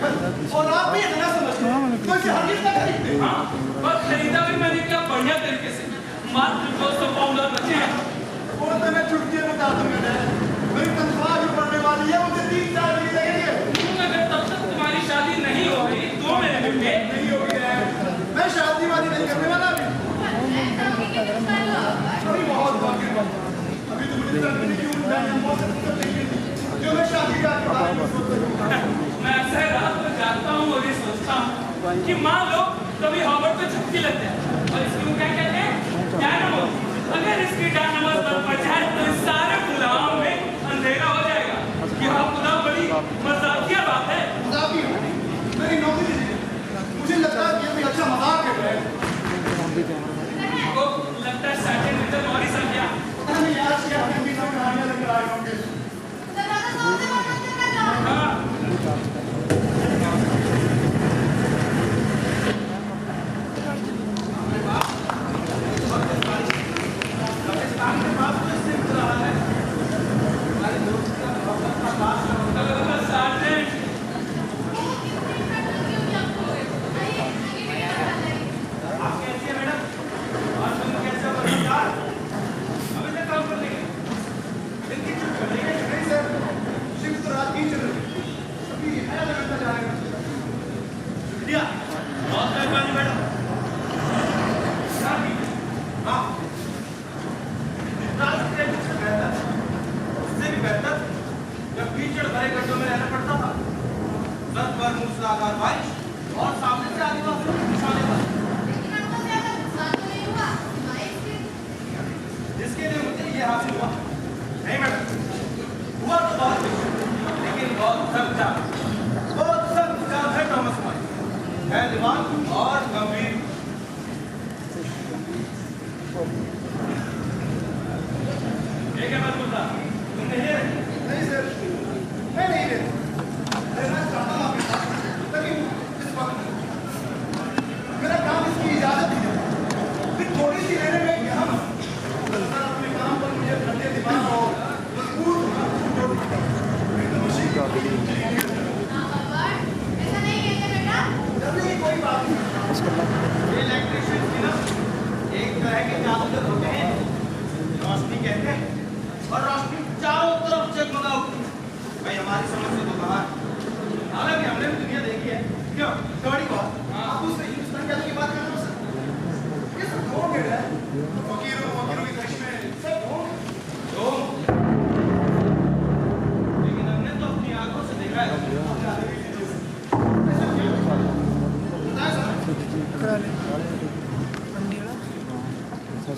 और आप भी इतना समझते हैं तो इसे हरगिज़ ना खरीदते। हाँ, बस खरीदा भी मैंने क्या बढ़िया तरीके से। मात्र 200 पाउंड और बचे हैं। वो तो मैं चुटकी में बता दूंगा। मेरी तनख्वाह भी बढ़ने वाली है, मुझे 3 साल भी लगेंगे। अगर तब तक तुम्हारी शादी नहीं हो गई तो मेरे बेटे नहीं होगी है। मैं शादी वादी नहीं करने वाला अभी। अभी बहुत बाकी है। अभी तो मुझे तक नहीं क्यों जो मैं शादी का बारे में सोच रहा हूँ। मैं अक्सर रात को जागता हूँ और ये सोचता हूँ कि मान लो कभी हॉवर्ड को झपकी लग जाए और इसको क्या कहते हैं, डायनामो। अगर इसकी डायनामो पर पड़ जाए तो इस सारे गुलाम में अंधेरा हो जाएगा। यह खुदा बड़ी मजाकिया बात है। मजाक मेरी नौकरी दीजिए। मुझे लगता है कि ये अच्छा मजाक है। को लगता है सैटर्डे मिस्टर मॉरिसन क्या मैं याद किया कि भी सब कहानियां लेकर आए होंगे।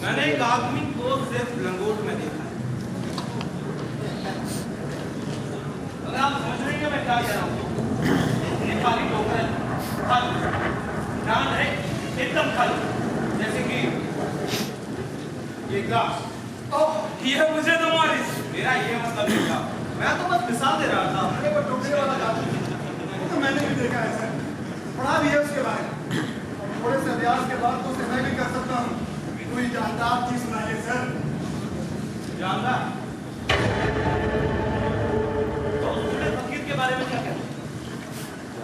मैंने एक आदमी को सिर्फ लंगोट में देखा है। अगर आप समझ रहे हैं मैं क्या कह रहा हूँ, नेपाली टोकरा खाली नान है एकदम खाली, जैसे कि ये ग्लास। यह मुझे तो मॉरिस मेरा ये मतलब नहीं था, मैं तो बस मिसाल दे रहा था। मैंने वो टोकरे वाला जादू तो मैंने भी देखा है सर, पढ़ा भी है उसके बारे में। थोड़े से अभ्यास के बाद तो उसे मैं भी कर सकता हूँ। कोई जानदार चीज सुनाइए सर। जानदार? तो उसने फकीर के बारे में क्या कहते हैं,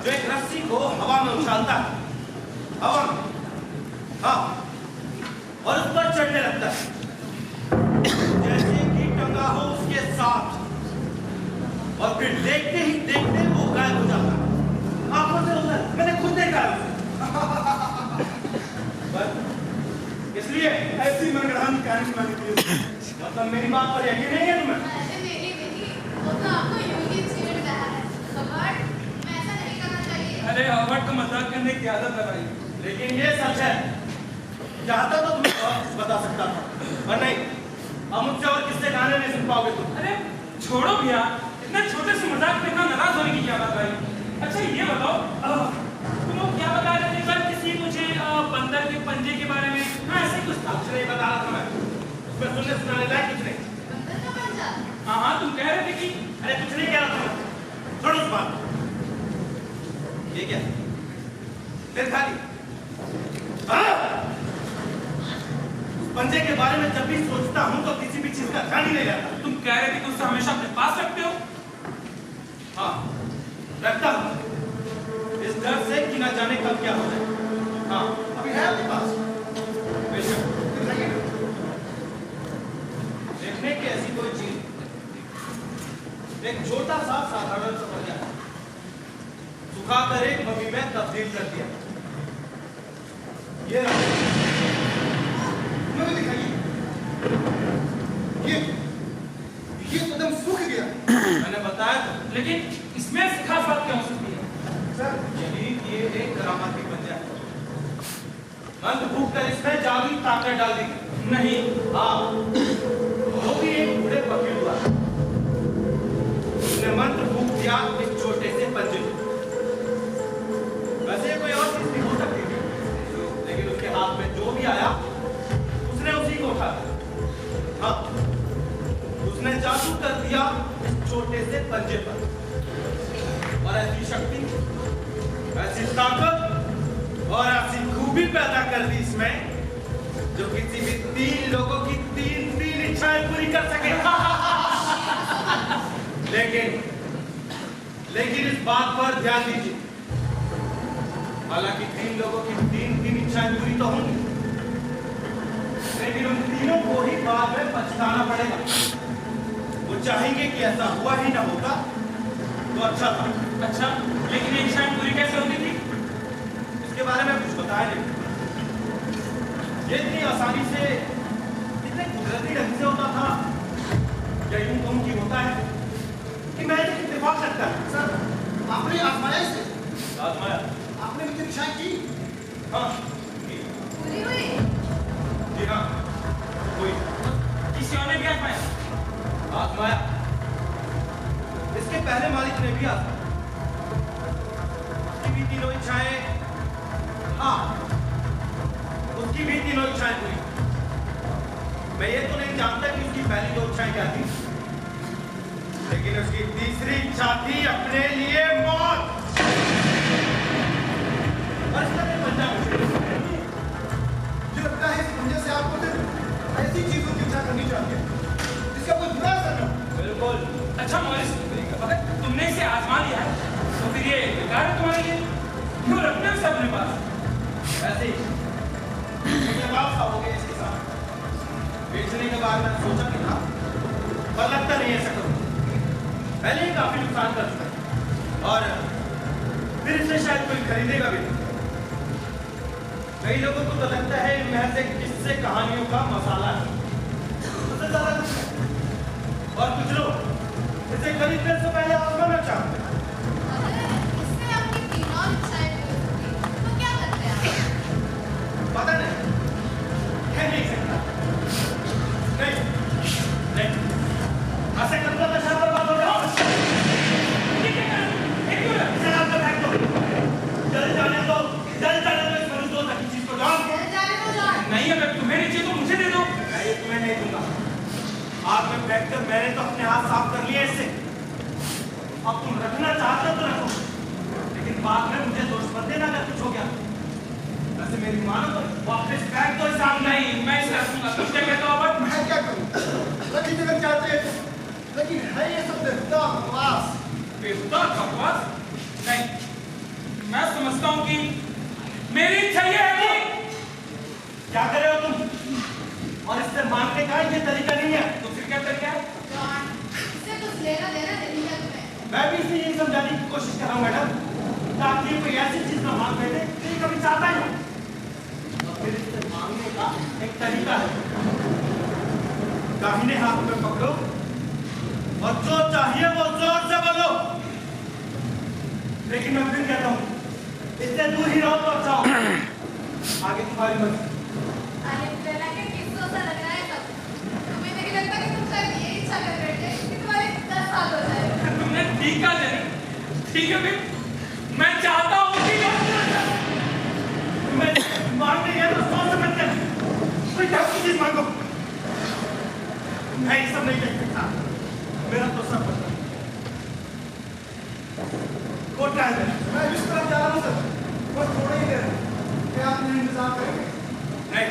जो एक रस्सी को हवा में उछालता है, हवा में, हाँ, और उस पर चढ़ने लगता है, जैसे कि टंगा हो उसके साथ, और फिर देखते ही देखते वो गायब हो जाता है आंखों से उधर। मैंने खुद देखा है उसे। इसलिए ऐसी मनगढ़ंत कहानी सुनानी चाहिए। मतलब मेरी बात पर यकीन नहीं है तुम्हें? अरे हॉवर्ड को मजाक करने की आदत है भाई। लेकिन ये सच है, चाहता तो तुम्हें और बता सकता था, पर नहीं, अब मुझसे और किससे गाने नहीं सुन पाओगे तुम। अरे छोड़ो भैया, इतने छोटे से मजाक में इतना नाराज होने की क्या बात भाई। अच्छा ये बताओ, तुम लोग क्या बता रहे थे कल किसी मुझे बंदर के पंजे के बारे में? हाँ ऐसे कुछ था। कुछ नहीं बता रहा था मैं, उसमें सुनने सुनाने लायक कुछ नहीं। हाँ हाँ तुम कह रहे थे कि अरे कुछ नहीं कह रहा था मैं, छोड़ो उस बात। ये क्या फिर खाली पंजे के बारे में जब भी सोचता हूँ तो किसी भी चीज का ध्यान ही नहीं रहता। तुम कह रहे थे कि उससे हमेशा अपने पास रखते हो? हाँ रखता हूँ, डर से कि न जाने कब क्या हो जाए। हाँ, अभी है आपके पास? बेशक दिखाइए। देखने की ऐसी कोई चीज, एक छोटा सा साधारण सा बच्चा सुखाकर एक मम्मी में तब्दील कर दिया। ये मुझे दिखाइए। ये तो एकदम सूख गया। मैंने बताया तो, लेकिन इसमें खास बात क्या हो सकती है? सर, यही ये एक करामाती बच्चा है। मंद फूक कर इसमें जादुई ताकत डाल दी। नहीं, हाँ, वो भी एक बूढ़े फकीर हुआ। उसने मंत्र फूक दिया इस छोटे से पंजे में। वैसे कोई और चीज भी हो सकती थी, लेकिन उसके हाथ में जो भी आया उसने उसी को उठा लिया। हाँ, उसने जादू कर दिया इस छोटे से पंजे पर। और ऐसी शक्ति, ऐसी ताकत और ऐसी खूबी पैदा कर दी इसमें, जो किसी भी 3 लोगों की 3 इच्छाएं पूरी कर सके। लेकिन इस बात पर ध्यान दीजिए, हालांकि 3 लोगों की 3 इच्छाएं पूरी तो होंगी, लेकिन उन तीनों को ही बाद में पछताना पड़ेगा। वो चाहेंगे कि ऐसा हुआ ही ना होता तो अच्छा था। अच्छा, लेकिन ये इच्छाएं पूरी कैसे होती थी? इसके बारे में कुछ बताया नहीं। ये इतनी आसानी से, इतने कुदरती ढंग से होता था, या यूं कहूं कि होता है कि मैं इत्तेफाक लगता है। सर, आपने आजमाया इसे? आजमाया? आपने भी इच्छाएं की? हाँ, पूरी हुई? जी हाँ, कोई किसी और ने भी आजमाया? आजमाया। इसके पहले मालिक ने भी आजमाया। उसकी भी 3 इच्छाएं, हाँ, उसकी भी 3 इच्छाएं पूरी। मैं ये तो नहीं जानता कि उसकी पहली 2 इच्छाएं क्या थी, लेकिन उसकी तीसरी इच्छा थी अपने लिए मौत। और इसका भी पंजाब मुझे लगता है इस पंजे से आपको सिर्फ ऐसी चीजों की इच्छा करनी चाहिए जिसका कोई बुरा असर न हो। बिल्कुल। अच्छा मॉरिस, अगर तुमने इसे आजमा लिया है, तो फिर ये बेकार है तुम्हारे लिए? क्यों रखते हो इसे अपने पास? ऐसे ही जवाब हो गया इसके साथ। बेचने के बाद मैंने सोचा कि था, पर लगता नहीं ऐसा करूँ। पहले ही काफी नुकसान कर चुका है, और फिर इसे शायद कोई खरीदेगा भी नहीं। कई लोगों को तो लगता है महज एक किस्से कहानियों का मसाला है, उससे ज्यादा कुछ नहीं। और कुछ लोग इसे खरीदने से पहले आजमाना चाहते हैं। अगर इसने अपनी 3 और इच्छाएं पूरी की, तो क्या करते हैं आप? पता नहीं, कह नहीं सकता। नहीं, ऐसे करना तो शायद बर्बाद हो जाओ। इसे आप तो फेंक दो। जल जाने दो इस मनुष्य तक की चीज को जाओ। चले जाने दो जान। नहीं, अगर तुम्हें नहीं चाहिए तो मुझे दे दो। मैं ये तुम्हें नहीं दूंगा। आग में फेंक कर मैंने तो अपने हाथ साफ कर लिए इससे। अब तुम रखना चाहते तो रखो, लेकिन बाद में मुझे दोष मत देना अगर कुछ हो गया। वैसे मेरी मानो तो वापस फेंक दो इस आग में। नहीं, मैं इसे रखूंगा। तुम क्या कहते हो अब? मैं क्या करूं? रखी जगह चाहते हैं, लेकिन है ये सब बेहुदा बकवास। बेहुदा बकवास? नहीं, मैं समझता हूँ कि मेरी इच्छा ये है कि क्या कर रहे हो तुम? और इससे मांगने का ये तरीका नहीं है। तो फिर क्या तरीका है? जॉन, इससे कुछ लेना देना नहीं है तुम्हें। मैं भी इसे यही समझाने की कोशिश कर रहा हूँ मैडम, ताकि कोई ऐसी चीज ना मांग बैठे जो कभी चाहता ही हो। और फिर इससे मांगने का एक तरीका है। दाहिने हाथ में पकड़ो और जो चाहिए वो जोर से बोलो। लेकिन मैं फिर कहता हूँ, इससे दूर ही रहो तो अच्छा हो। आगे तुम्हारी मर्जी। अरे प्रेरणा के किस्सों से लग रहा है सब। तुम्हें नहीं लगता कि तुम शायद ये इच्छा कर रहे थे कि तुम्हारे 10 साल हो जाए? तुमने ठीक कहा जानी। ठीक है फिर मैं चाहता हूँ कि तुम्हें मांगने गया तो सोच समझ कर कोई ढंग चीज मांगो। मैं ये सब नहीं कर सकता। मेरा तो सब पता है। कोट का है। मैं इस तरफ जा रहा हूं सर, बस थोड़ा ही देर है। क्या आप मेरा इंतजार करेंगे? नहीं,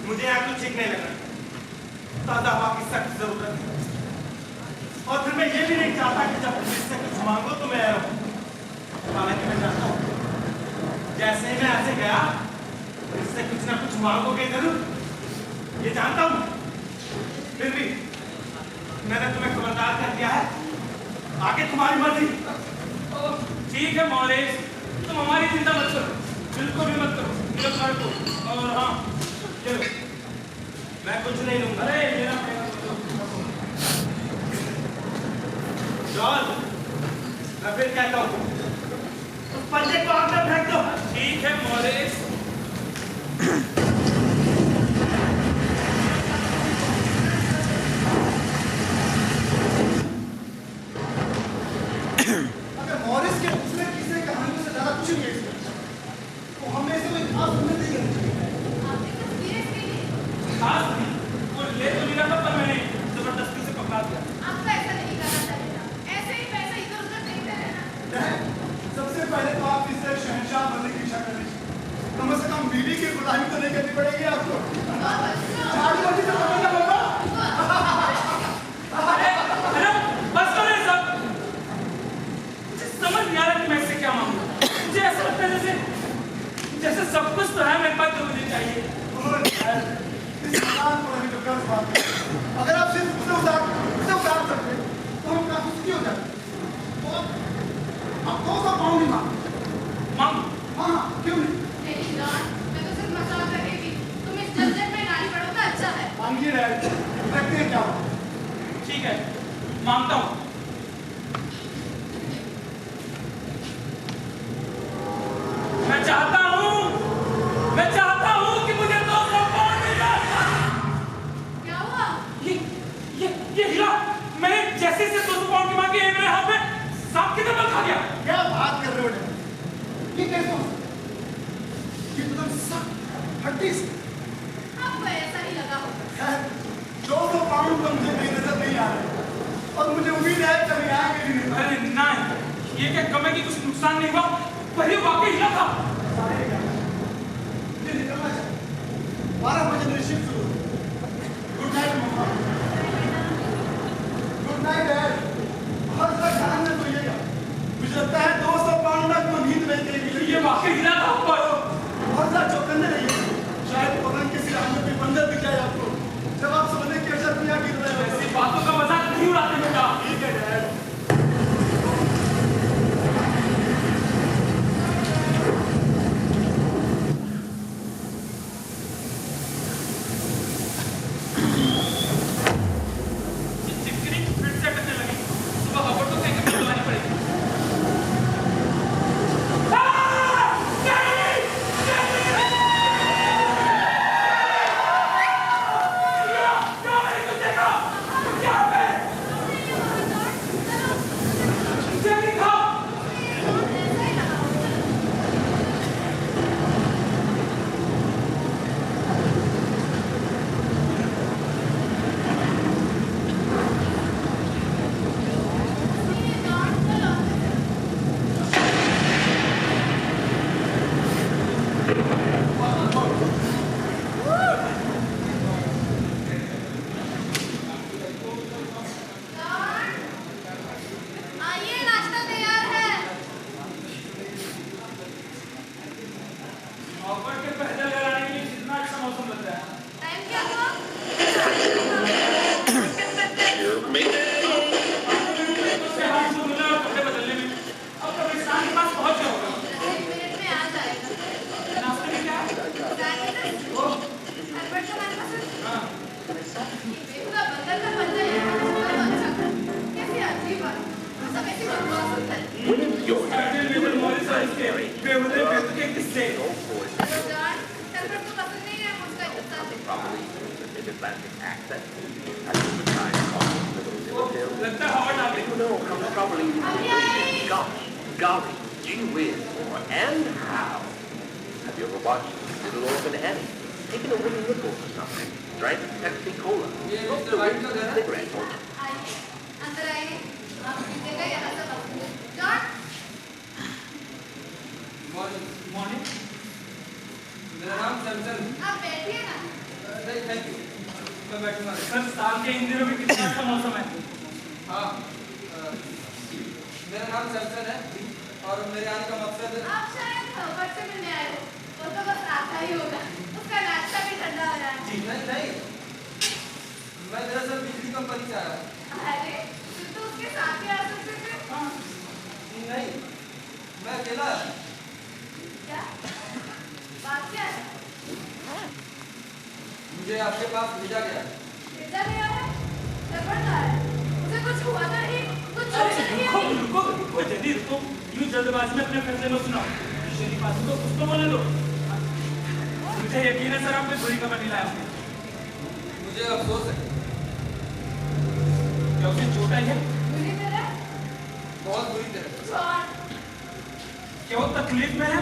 मुझे यहाँ कुछ ठीक नहीं लग रहा। ताजा हवा की सख्त जरूरत है। और फिर मैं ये भी नहीं चाहता कि जब मुझसे कुछ मांगो तो मैं हालांकि मैं जानता जैसे मैं ऐसे गया इससे कुछ ना कुछ मांगोगे जरूर, ये जानता हूँ। फिर भी मैंने तुम्हें खबरदार कर दिया है, आगे तुम्हारी मर्जी। ठीक है मॉरिस, तुम हमारी चिंता मत करो, बिल्कुल भी मत करो। मेरे घर को और हाँ चलो, मैं कुछ नहीं लूंगा। अरे मेरा जॉर्ज, मैं फिर कहता हूँ उस पंजे को आग में फेंक दो। ठीक है मॉरिस। अगर मॉरिस के दूसरे किसी कहानियों से ज्यादा कुछ नहीं है इसमें, तो हमें इसे कोई खास उम्मीद नहीं करनी चाहिए। आपने कुछ सीरियस नहीं खास नहीं, वो ले तो लिया था पर मैंने जबरदस्ती से पकड़ा दिया। आपको ऐसा नहीं करना चाहिए था। ऐसे ही पैसा इधर उधर देते रहना। सबसे पहले तो आप इससे शहंशाह बनने की इच्छा करें। कम से कम बीवी की गुलामी तो नहीं करनी पड़ेगी आपको। झाड़ू बत्ती से पकड़ना होगा। अरे बस करो ये सब। मुझे समझ नहीं आ रहा कि मैं इससे क्या मांगू। मुझे ऐसा लगता है जैसे सब कुछ तो है मेरे पास, तो मुझे चाहिए। इस इंसान को अभी तो कर्ज बात है। अगर आप सिर्फ उसे उतार सकते तो हम काफी सुखी हो जाते। तो आप 200 पाउंड ही मांग हाँ, क्यों नहीं? नहीं जॉन, मैं तो सिर्फ मजाक कर रही थी। तुम इस झंझट में गाड़ी पड़ो तो अच्छा है। मांगिए डैड, देखते हैं क्या होता है। ठीक है, मांगता हूँ। मैं चाहता हूँ कि मुझे 200 पाउंड मिल जाए। क्या हुआ? ये हिला, मैंने जैसे से 200 पाउंड की मांगी, मेरे हाथ में सांप की तरह खा गया। क्या बात कर रहे हो डैड? ये कैसे हो सकता? ये तो एकदम सख्त हड्डी से। आपको ऐसा ही लगा होगा। खैर, 200 पाउंड तो मुझे कहीं नजर नहीं आ रहे और मुझे उम्मीद है कभी आएंगे भी नहीं। अरे नहीं, ये क्या कम है कि कुछ नुकसान नहीं हुआ, पर ये वाकई हिला था। सारे क्या? मुझे निकलना चाहिए। 12 बजे मेरी शिफ्ट शुरू होगी। गुड नाइट मम्मा। Good night dad. हर तक ध्यान में सोइएगा। मुझे लगता है 200 पाउंड तक वो नींद नहीं देगी। ये वाकई हिला था ऊपर। बहुत सा चौकन्ने रहिए। शायद पलंग के सिराज में कोई बंदर दिख जाए आपको जब आप सोने की अशर्फियां गिर रहे हो। ऐसी बातों का मजाक नहीं उड़ाते बेटा। ठीक है डैड। चिकनी फिर से करने लगी। सुबह खबर तो कहीं कहीं बुलानी पड़ेगी। आइए, नाश्ता तैयार है। ऑफर के पैदल लगाने के लिए कितना अच्छा मौसम लग रहा है। टाइम क्या हुआ? उसके हाथ से मिला और कपड़े बदलने में अब कब्रिस्तान के पास पहुंच गया होगा। 1 मिनट में आ जाएगा। नाश्ते में क्या है? सैंडविच? ओ, हर्बट का मनपसंद? हाँ। बेहुदा बंदर का पंजा है। अच्छा, कैसी अजीब बात। सब ऐसी बकवास होता है। कैप्टन विजय मॉरिस और इसके बेहुदे बेतुके किस्से। तो जॉन, हर्बट को पसंद नहीं है, उसका गुस्सा से। लगता है हवा डाल रही। अभी आई। Golly, gee whiz, and how? Have you ever watched Little Orphan Annie? Taking a wooden nickel for something. Drank Pepsi-Cola. Smoked a weed cigarette. आइए, अंदर आइए। आप पीजिएगा यहाँ से बस। John, morning. मेरा नाम सैमसन। आप बैठिए ना। Thank you. मैं बैठूंगा। सर साल के इन दिनों में कितना अच्छा मौसम है। हाँ, मेरा नाम सैमसन है और मेरे आने का मकसद आप शायद हर्बट से मिलने आए कंपनी से आया हूँ। अरे फिर तो उसके साथ ही आ सकते थे। नहीं, मैं अकेला आया हूँ। क्या बात क्या है? मुझे आपके पास भेजा गया है। भेजा गया है? खबरदार, मुझे कुछ हुआ तो नहीं, कुछ अरे चोट नहीं रुको आई। रुको रुको जल्दी रुको, यूं जल्दबाजी में अपने फैसले में सुनाओ। शरीफ आदमी को कुछ तो बोलने दो। मुझे यकीन है सर, आप कोई बुरी खबर नहीं लाया आपने। मुझे अफसोस है, क्या उसे चोट आई है? बुरी तरह? बहुत बुरी तरह। जॉन, क्या वो तकलीफ में है?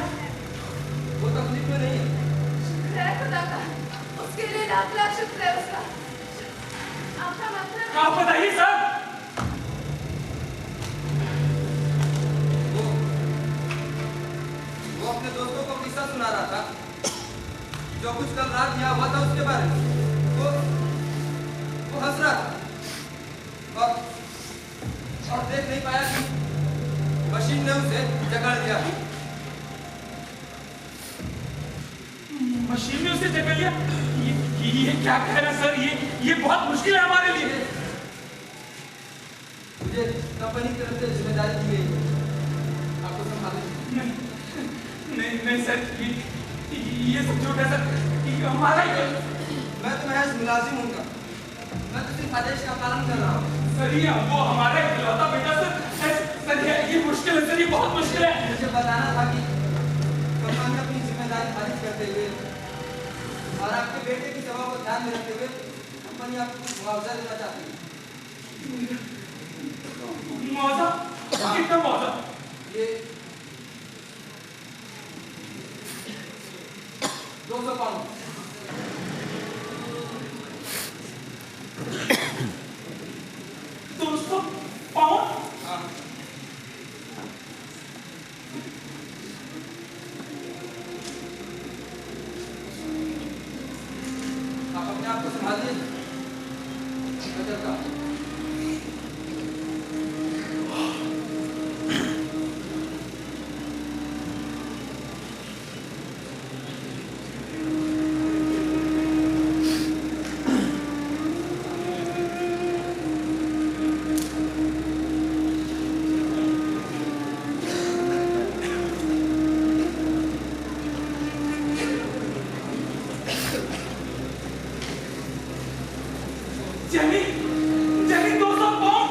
वो तकलीफ में नहीं है। शुक्र है खुदा का, उसके लिए लाख लाख शुक्र है उसका। आपका मतलब आप बताइए सर। वो अपने दोस्तों को किस्सा सुना रहा था, जो कुछ कल रात यहाँ हुआ था उसके बारे में। वो हंस रहा था और देख नहीं पाया कि मशीन ने उसे जकड़ लिया। मशीन ने उसे जकड़ लिया? ये क्या कह रहा सर? ये बहुत मुश्किल है हमारे लिए। मुझे कंपनी की तरफ से जिम्मेदारी दी गई है, आपको संभालने की। नहीं नहीं सर, ये सब झूठ है सर। ये हमारा ही मैं तो महज मुलाजिम हूँ, मैं तो सिर्फ आदेश का पालन कर रहा हूँ। सर, ये वो हमारा इकलौता बेटा सर, ये मुश्किल है सर, ये बहुत मुश्किल है। मुझे बताना था कि कंपनी अपनी जिम्मेदारी खारिज करते हुए और आपके बेटे की सभा को ध्यान में रखते हुए कंपनी आपको मुआवजा देना चाहती है। मुआवजा? कितना मुआवजा? ये 200 पाउंड। पाउंड? हाँ। आप अपने आप को संभालिए। मैं चलता हूँ। Jenny 200 pound?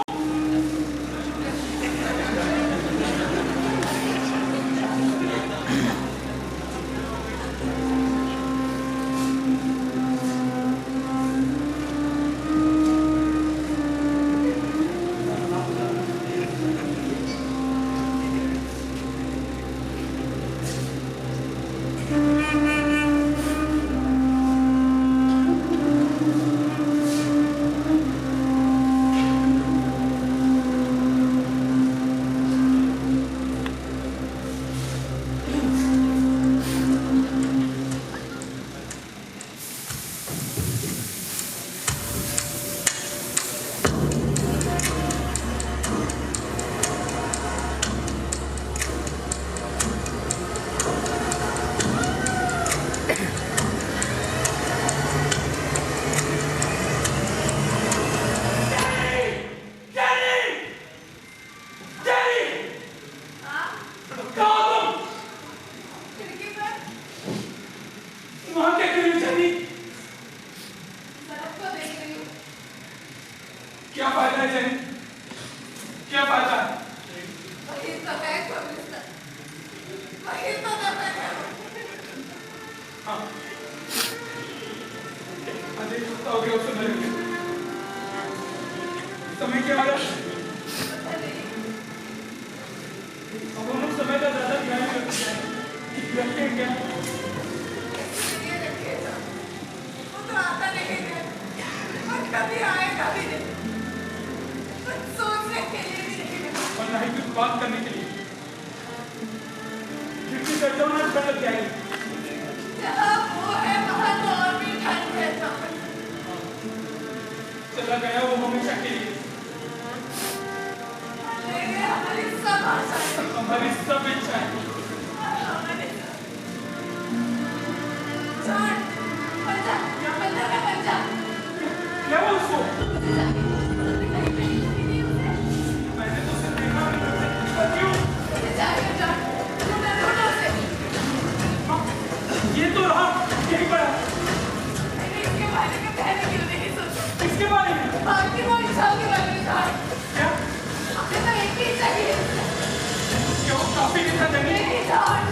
क्या फायदा है जेनी? क्या फायदा है? वही तो है कमिश्नर, वही तो दफन है। हाँ, अरे कुत्ता हो गया उससे मरेंगे। समय क्या है? पता नहीं, अब हम लोग समय का ज्यादा ध्यान नहीं रखते हैं क्या? इसलिए रखे तो वो तो आता नहीं है और कभी आएगा भी नहीं, कुछ सोचने के लिए भी नहीं। और ना ही कुछ बात करने के लिए। खिड़की से जाओ ना, ठंड लग जाएगी। जहाँ वो है वहाँ तो और भी ठंड है। चला गया वो हमेशा के लिए। ले गए हमारी सब आशाएं, हमारी सब इच्छाएं। हमारे जान, बचा, बचा, बचा। क्या वो उसको? ये तो रहा, यही पड़ा। मैंने इसके बारे में पहले क्यों नहीं सोचा? इसके बारे में आपकी वो इच्छा के बारे में था। क्या? आपने तो एक ही चाहिए। क्यों? काफी कितना जमीन? मेरी जान